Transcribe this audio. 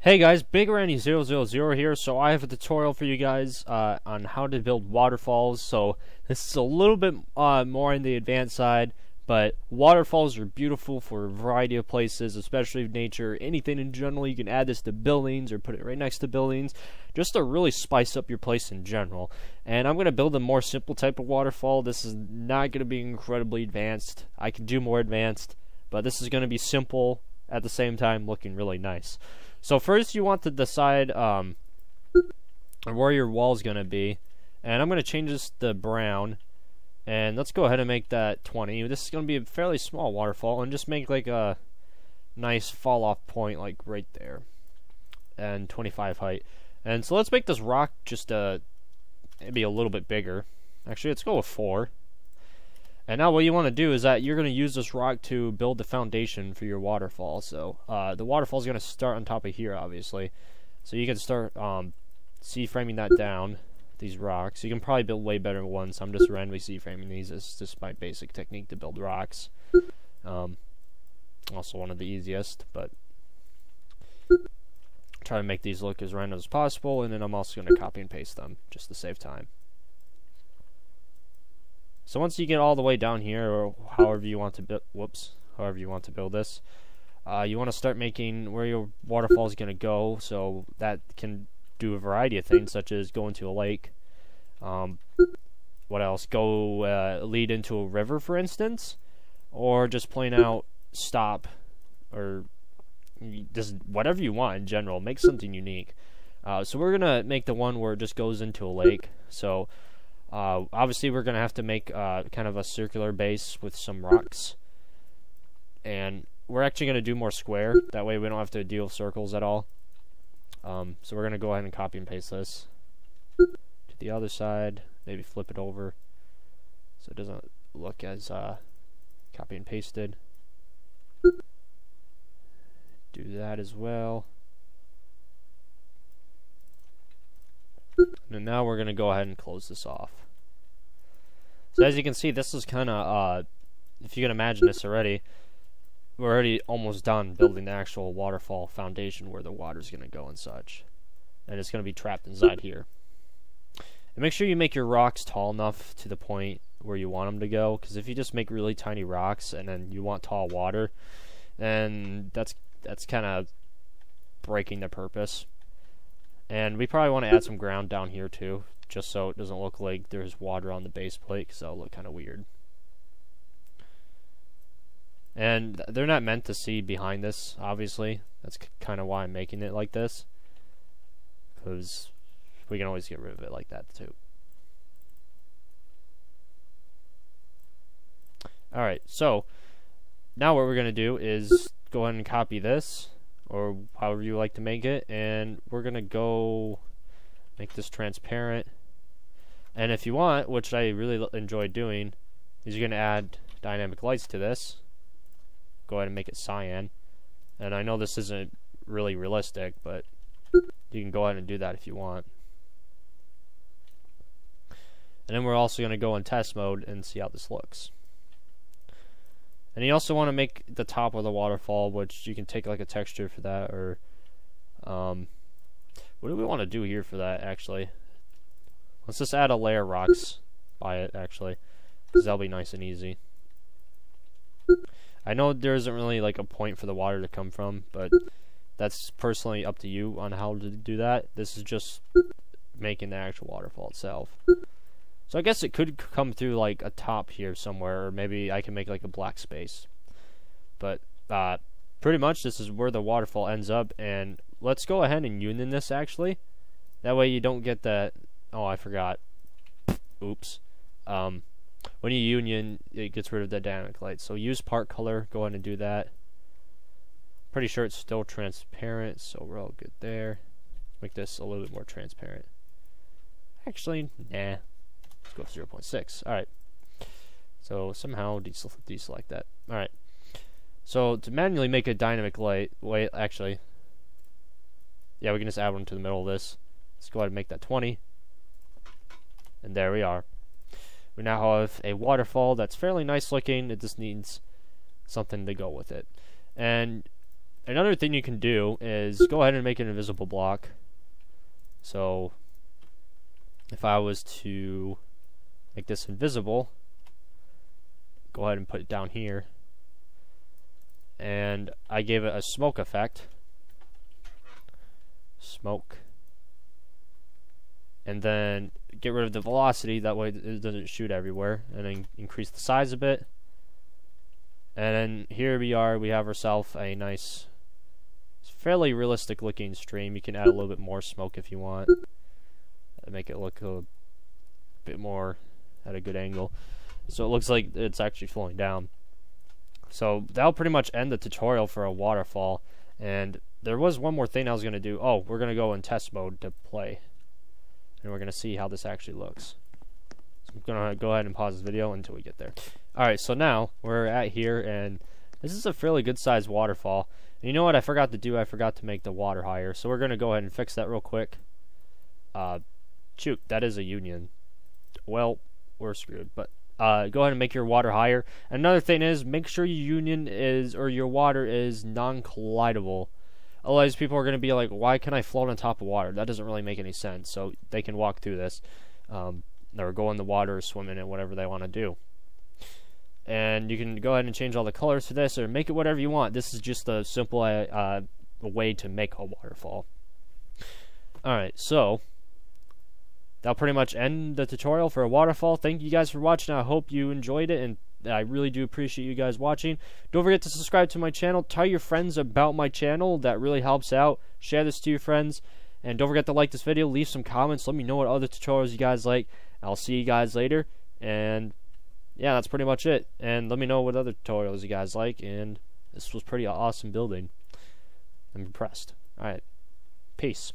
Hey guys, Big Randy 000 here. So I have a tutorial for you guys on how to build waterfalls. So this is a little bit more on the advanced side, but waterfalls are beautiful for a variety of places, especially nature, anything in general. You can add this to buildings or put it right next to buildings, just to really spice up your place in general. And I'm going to build a more simple type of waterfall. This is not going to be incredibly advanced. I can do more advanced, but this is going to be simple at the same time looking really nice. So first you want to decide where your wall is going to be, and I'm going to change this to brown, and let's go ahead and make that 20. This is going to be a fairly small waterfall, and just make like a nice fall off point like right there, and 25 height. And so let's make this rock just maybe a little bit bigger. Actually, let's go with 4. And now what you want to do is that you're going to use this rock to build the foundation for your waterfall. So the waterfall is going to start on top of here, obviously. So you can start C-framing that down, these rocks. You can probably build way better ones. I'm just randomly C-framing these. It's just my basic technique to build rocks. Also one of the easiest, but try to make these look as random as possible. And then I'm also going to copy and paste them just to save time. So once you get all the way down here, or however you want to build this, you want to start making where your waterfall is going to go. So that can do a variety of things, such as go into a lake. What else? Go lead into a river, for instance, or just plain out stop, or just whatever you want in general. Make something unique. So we're gonna make the one where it just goes into a lake. So obviously we're gonna have to make kind of a circular base with some rocks, and we're actually gonna do more square, that way we don't have to deal with circles at all. So we're gonna go ahead and copy and paste this to the other side, maybe flip it over so it doesn't look as copy and pasted. Do that as well. And now we're going to go ahead and close this off. So as you can see, this is kind of, if you can imagine this already, we're already almost done building the actual waterfall foundation where the water's going to go and such. And it's going to be trapped inside here. And make sure you make your rocks tall enough to the point where you want them to go, because if you just make really tiny rocks and then you want tall water, then that's kind of breaking the purpose. And we probably want to add some ground down here too, just so it doesn't look like there's water on the base plate, because that'll look kind of weird. And they're not meant to see behind this, obviously. That's kind of why I'm making it like this, because we can always get rid of it like that too. Alright, so now what we're going to do is go ahead and copy this, or however you like to make it, and we're gonna go make this transparent. And if you want, which I really enjoy doing, is you're gonna add dynamic lights to this. Go ahead and make it cyan. And I know this isn't really realistic, but you can go ahead and do that if you want. And then we're also gonna go in test mode and see how this looks. And you also want to make the top of the waterfall, which you can take like a texture for that, or what do we want to do here for that, actually? Let's just add a layer of rocks by it, actually, because that'll be nice and easy. I know there isn't really like a point for the water to come from, but that's personally up to you on how to do that. This is just making the actual waterfall itself. So I guess it could come through like a top here somewhere, or maybe I can make like a black space. But pretty much this is where the waterfall ends up, and let's go ahead and union this actually. That way you don't get that, oh I forgot, oops. When you union, it gets rid of the dynamic light. So use part color, go ahead and do that. Pretty sure it's still transparent, so we're all good there. Make this a little bit more transparent. Actually, nah. Let's go 0.6. Alright. So somehow deselect that. Alright. So to manually make a dynamic light, actually, yeah, we can just add one to the middle of this. Let's go ahead and make that 20. And there we are. We now have a waterfall that's fairly nice looking. It just needs something to go with it. And another thing you can do is go ahead and make an invisible block. So if I was to make this invisible, go ahead and put it down here, and I gave it a smoke effect. Smoke. And then get rid of the velocity, that way it doesn't shoot everywhere, and then increase the size a bit. And then here we have ourselves a nice, fairly realistic looking stream. You can add a little bit more smoke if you want, make it look a bit more at a good angle, so it looks like it's actually flowing down. So that'll pretty much end the tutorial for a waterfall. And there was one more thing I was going to do. Oh, we're going to go in test mode to play, and we're going to see how this actually looks. So I'm going to go ahead and pause this video until we get there. Alright, so now we're at here, and this is a fairly good sized waterfall. And you know what I forgot to do? I forgot to make the water higher, so we're going to go ahead and fix that real quick. Shoot, that is a union. Well, we're screwed, but go ahead and make your water higher. Another thing is, make sure your union is, or your water is non-collidable. Otherwise, people are going to be like, why can I float on top of water? That doesn't really make any sense. So they can walk through this, or go in the water or swim in it, whatever they want to do. And you can go ahead and change all the colors for this, or make it whatever you want. This is just a simple way to make a waterfall. Alright, so that'll pretty much end the tutorial for a waterfall. Thank you guys for watching. I hope you enjoyed it, and I really do appreciate you guys watching. Don't forget to subscribe to my channel. Tell your friends about my channel. That really helps out. Share this to your friends. And don't forget to like this video. Leave some comments. Let me know what other tutorials you guys like. I'll see you guys later. And yeah, that's pretty much it. And let me know what other tutorials you guys like. And this was pretty awesome building. I'm impressed. Alright. Peace.